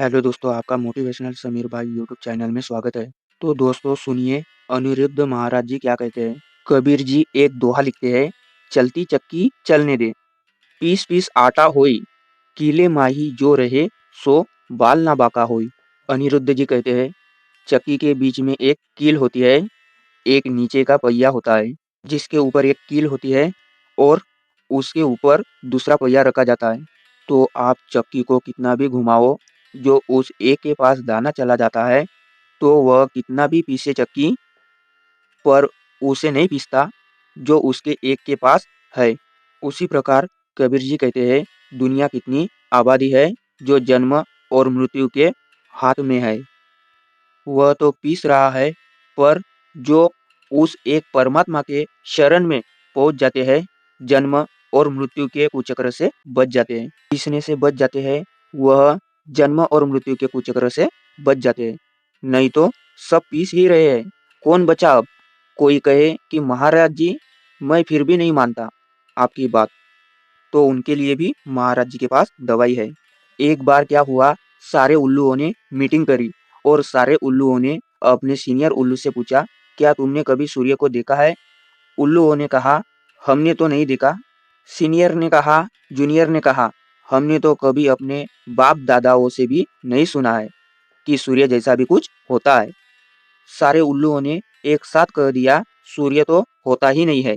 Hello दोस्तों, आपका motivational Sameer भाई यूट्यूब चैनल में स्वागत है। तो दोस्तों सुनिए, अनिरुद्ध महाराज जी क्या कहते हैं। कबीर जी एक दोहा लिखते हैं, चलती चक्की चलने दे, पीस पीस आटा होई, कीले माही जो रहे सो बाल ना बाका होई। अनिरुद्ध जी कहते हैं, चक्की के बीच में एक कील होती है, एक नीचे का पहिया होता है, जिसके ऊपर एक कील होती है और उसके ऊपर दूसरा पहिया रखा जाता है। तो आप चक्की को कितना भी घुमाओ, जो उस एक के पास दाना चला जाता है, तो वह कितना भी पीसे चक्की, पर उसे नहीं पीसता जो उसके एक के पास है। उसी प्रकार कबीर जी कहते हैं, दुनिया कितनी आबादी है, जो जन्म और मृत्यु के हाथ में है। वह तो पीस रहा है, पर जो उस एक परमात्मा के शरण में पहुंच जाते हैं, जन्म और मृत्यु के कुचक्र से बच जाते हैं। पीसने से बच जाते हैं, वह जन्म और मृत्यु के कुचक्र से बच जाते हैं। नहीं तो सब पीस ही रहे हैं, कौन बचा अब। कोई कहे कि महाराज जी, मैं फिर भी नहीं मानता आपकी बात, तो उनके लिए भी महाराज जी के पास दवाई है। एक बार क्या हुआ, सारे उल्लुओं ने मीटिंग करी और सारे उल्लुओं ने अपने सीनियर उल्लू से पूछा, क्या तुमने कभी सूर्य को देखा है। उल्लुओं ने कहा, हमने तो नहीं देखा। सीनियर ने कहा, जूनियर ने कहा, हमने तो कभी अपने बाप दादाओं से भी नहीं सुना है कि सूर्य जैसा भी कुछ होता है। सारे उल्लुओं ने एक साथ कह दिया, सूर्य तो होता ही नहीं है।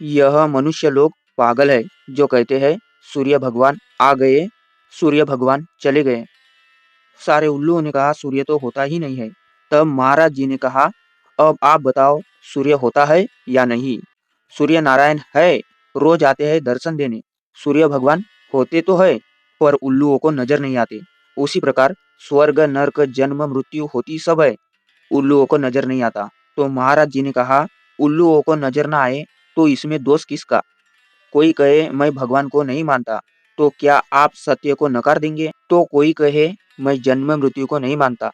यह मनुष्य लोग पागल है जो कहते हैं सूर्य भगवान आ गए, सूर्य भगवान चले गए। सारे उल्लुओं ने कहा, सूर्य तो होता ही नहीं है। तब महाराज जी ने कहा, अब आप बताओ, सूर्य होता है या नहीं। सूर्य नारायण है, रोज आते हैं दर्शन देने। सूर्य भगवान होते तो है, पर उल्लुओं को नजर नहीं आते। उसी प्रकार स्वर्ग नर्क जन्म मृत्यु होती सब है, उल्लुओं को नजर नहीं आता। तो महाराज जी ने कहा, उल्लुओं को नजर ना आए तो इसमें दोष किसका। कोई कहे मैं भगवान को नहीं मानता, तो क्या आप सत्य को नकार देंगे। तो कोई कहे मैं जन्म मृत्यु को नहीं मानता,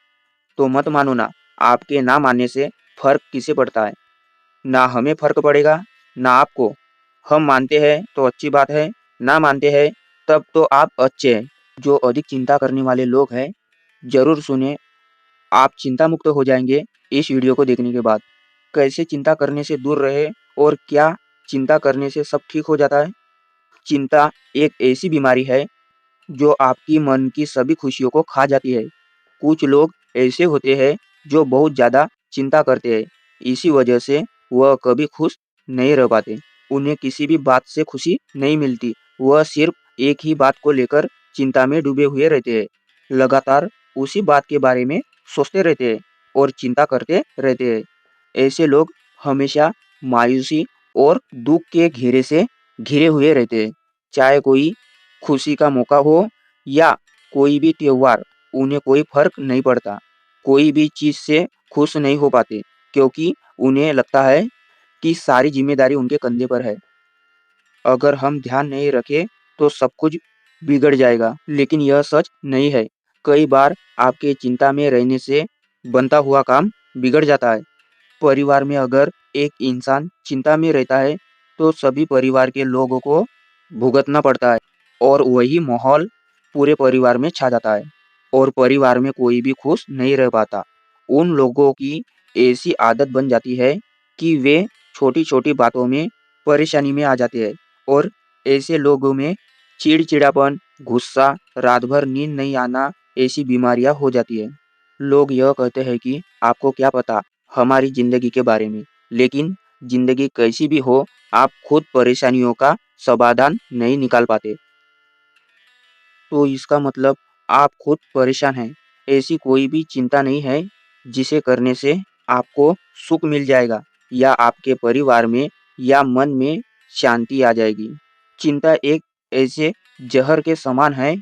तो मत मानो ना। आपके ना मानने से फर्क किसे पड़ता है। ना हमें फर्क पड़ेगा, ना आपको। हम मानते हैं तो अच्छी बात है, ना मानते हैं तब तो आप अच्छे हैं। जो अधिक चिंता करने वाले लोग हैं, जरूर सुने, आप चिंता मुक्त हो जाएंगे इस वीडियो को देखने के बाद। कैसे चिंता करने से दूर रहे और क्या चिंता करने से सब ठीक हो जाता है। चिंता एक ऐसी बीमारी है जो आपकी मन की सभी खुशियों को खा जाती है। कुछ लोग ऐसे होते हैं जो बहुत ज़्यादा चिंता करते हैं, इसी वजह से वह कभी खुश नहीं रह पाते। उन्हें किसी भी बात से खुशी नहीं मिलती, वह सिर्फ एक ही बात को लेकर चिंता में डूबे हुए रहते हैं। लगातार उसी बात के बारे में सोचते रहते हैं और चिंता करते रहते हैं। ऐसे लोग हमेशा मायूसी और दुख के घेरे से घिरे हुए रहते हैं। चाहे कोई खुशी का मौका हो या कोई भी त्योहार, उन्हें कोई फर्क नहीं पड़ता। कोई भी चीज़ से खुश नहीं हो पाते, क्योंकि उन्हें लगता है कि सारी जिम्मेदारी उनके कंधे पर है। अगर हम ध्यान नहीं रखें तो सब कुछ बिगड़ जाएगा, लेकिन यह सच नहीं है। कई बार आपके चिंता में रहने से बनता हुआ काम बिगड़ जाता है। परिवार में अगर एक इंसान चिंता में रहता है, तो सभी परिवार के लोगों को भुगतना पड़ता है और वही माहौल पूरे परिवार में छा जाता है और परिवार में कोई भी खुश नहीं रह पाता। उन लोगों की ऐसी आदत बन जाती है कि वे छोटी-छोटी बातों में परेशानी में आ जाते हैं और ऐसे लोगों में चिड़चिड़ापन, गुस्सा, रात भर नींद नहीं आना, ऐसी बीमारियां हो जाती है। लोग यह कहते हैं कि आपको क्या पता हमारी जिंदगी के बारे में, लेकिन जिंदगी कैसी भी हो, आप खुद परेशानियों का समाधान नहीं निकाल पाते। तो इसका मतलब आप खुद परेशान हैं। ऐसी कोई भी चिंता नहीं है जिसे करने से आपको सुख मिल जाएगा या आपके परिवार में या मन में शांति आ जाएगी। चिंता एक ऐसे जहर के समान है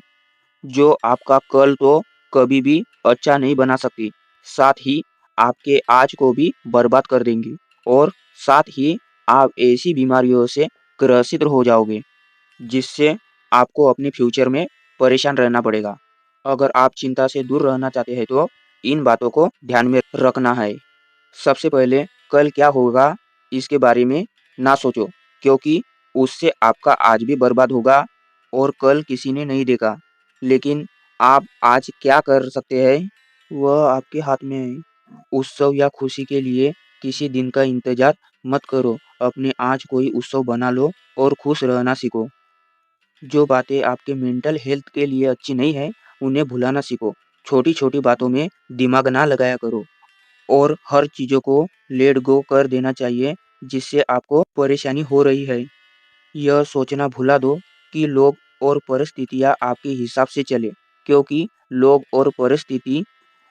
जो आपका कल तो कभी भी अच्छा नहीं बना सकती, साथ ही आपके आज को भी बर्बाद कर देंगी और साथ ही आप ऐसी बीमारियों से ग्रसित हो जाओगे जिससे आपको अपने फ्यूचर में परेशान रहना पड़ेगा। अगर आप चिंता से दूर रहना चाहते हैं तो इन बातों को ध्यान में रखना है। सबसे पहले कल क्या होगा इसके बारे में ना सोचो, क्योंकि उससे आपका आज भी बर्बाद होगा और कल किसी ने नहीं देखा। लेकिन आप आज क्या कर सकते हैं, वह आपके हाथ में है। उत्सव या खुशी के लिए किसी दिन का इंतजार मत करो। अपने आज कोई उत्सव बना लो और खुश रहना सीखो। जो बातें आपके मेंटल हेल्थ के लिए अच्छी नहीं है, उन्हें भुलाना सीखो। छोटी-छोटी बातों में दिमाग ना लगाया करो और हर चीज़ों को लेट गो कर देना चाहिए जिससे आपको परेशानी हो रही है। यह सोचना भुला दो कि लोग और परिस्थितियाँ आपके हिसाब से चले, क्योंकि लोग और परिस्थिति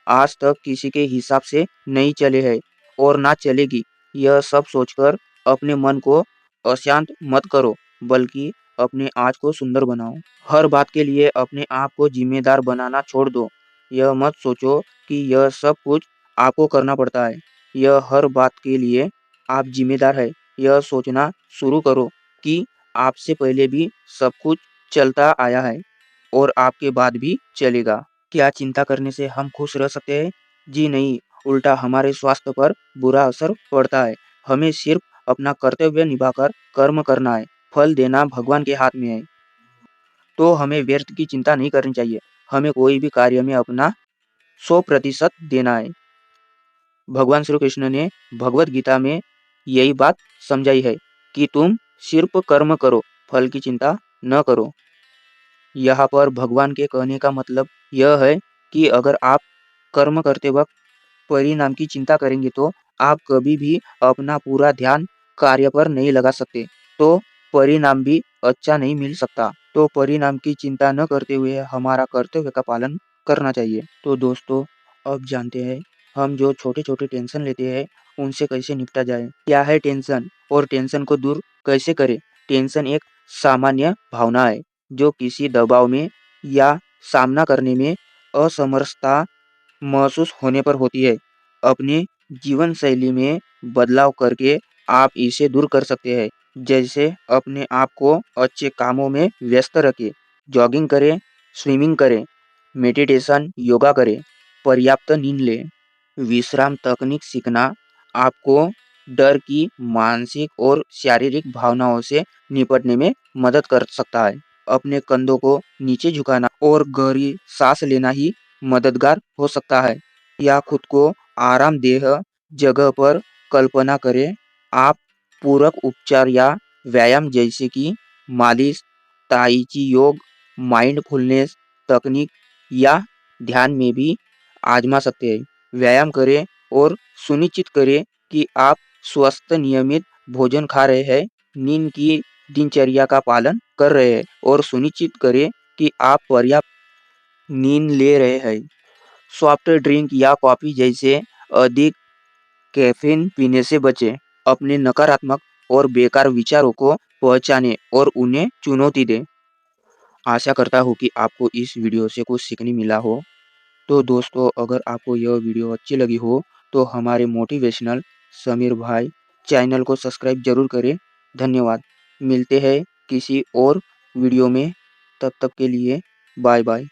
आज तक किसी के हिसाब से नहीं चले हैं और ना चलेगी। यह सब सोचकर अपने मन को अशांत मत करो, बल्कि अपने आज को सुंदर बनाओ। हर बात के लिए अपने आप को जिम्मेदार बनाना छोड़ दो। यह मत सोचो कि यह सब कुछ आपको करना पड़ता है। यह हर बात के लिए आप जिम्मेदार है। यह सोचना शुरू करो कि आपसे पहले भी सब कुछ चलता आया है और आपके बाद भी चलेगा। क्या चिंता करने से हम खुश रह सकते हैं? जी नहीं, उल्टा हमारे स्वास्थ्य पर बुरा असर पड़ता है। हमें सिर्फ अपना कर्तव्य निभाकर कर्म करना है। फल देना भगवान के हाथ में है। तो हमें व्यर्थ की चिंता नहीं करनी चाहिए। हमें कोई भी कार्य में अपना 100% देना है। भगवान श्री कृष्ण ने भगवत गीता में यही बात समझाई है कि तुम सिर्फ कर्म करो, फल की चिंता न करो। यहाँ पर भगवान के कहने का मतलब यह है कि अगर आप कर्म करते वक्त परिणाम की चिंता करेंगे तो आप कभी भी अपना पूरा ध्यान कार्य पर नहीं लगा सकते, तो परिणाम भी अच्छा नहीं मिल सकता। तो परिणाम की चिंता न करते हुए हमारा कर्तव्य का पालन करना चाहिए। तो दोस्तों, अब जानते हैं हम जो छोटे-छोटे टेंशन लेते हैं उनसे कैसे निपटा जाए। क्या है टेंशन और टेंशन को दूर कैसे करें? टेंशन एक सामान्य भावना है जो किसी दबाव में या सामना करने में असमर्थता महसूस होने पर होती है। अपने जीवन शैली में बदलाव करके आप इसे दूर कर सकते हैं। जैसे अपने आप को अच्छे कामों में व्यस्त रखें, जॉगिंग करें, स्विमिंग करें, मेडिटेशन, योगा करें, पर्याप्त नींद लें। विश्राम तकनीक सीखना आपको डर की मानसिक और शारीरिक भावनाओं से निपटने में मदद कर सकता है। अपने कंधों को नीचे झुकाना और गहरी सांस लेना ही मददगार हो सकता है। या खुद को आरामदेह जगह पर कल्पना करें। आप पूरक उपचार या व्यायाम जैसे कि मालिश, ताई ची योग, माइंडफुलनेस तकनीक या ध्यान में भी आजमा सकते हैं। व्यायाम करें और सुनिश्चित करें कि आप स्वस्थ नियमित भोजन खा रहे हैं, नींद की दिनचर्या का पालन कर रहे हैं और सुनिश्चित करें कि आप पर्याप्त नींद ले रहे हैं। सॉफ्ट ड्रिंक या कॉफ़ी जैसे अधिक कैफ़ीन पीने से बचें। अपने नकारात्मक और बेकार विचारों को पहचानें और उन्हें चुनौती दें। आशा करता हूँ कि आपको इस वीडियो से कुछ सीखने मिला हो। तो दोस्तों, अगर आपको यह वीडियो अच्छी लगी हो तो हमारे मोटिवेशनल समीर भाई चैनल को सब्सक्राइब जरूर करें। धन्यवाद। मिलते हैं किसी और वीडियो में, तब तक के लिए बाय बाय।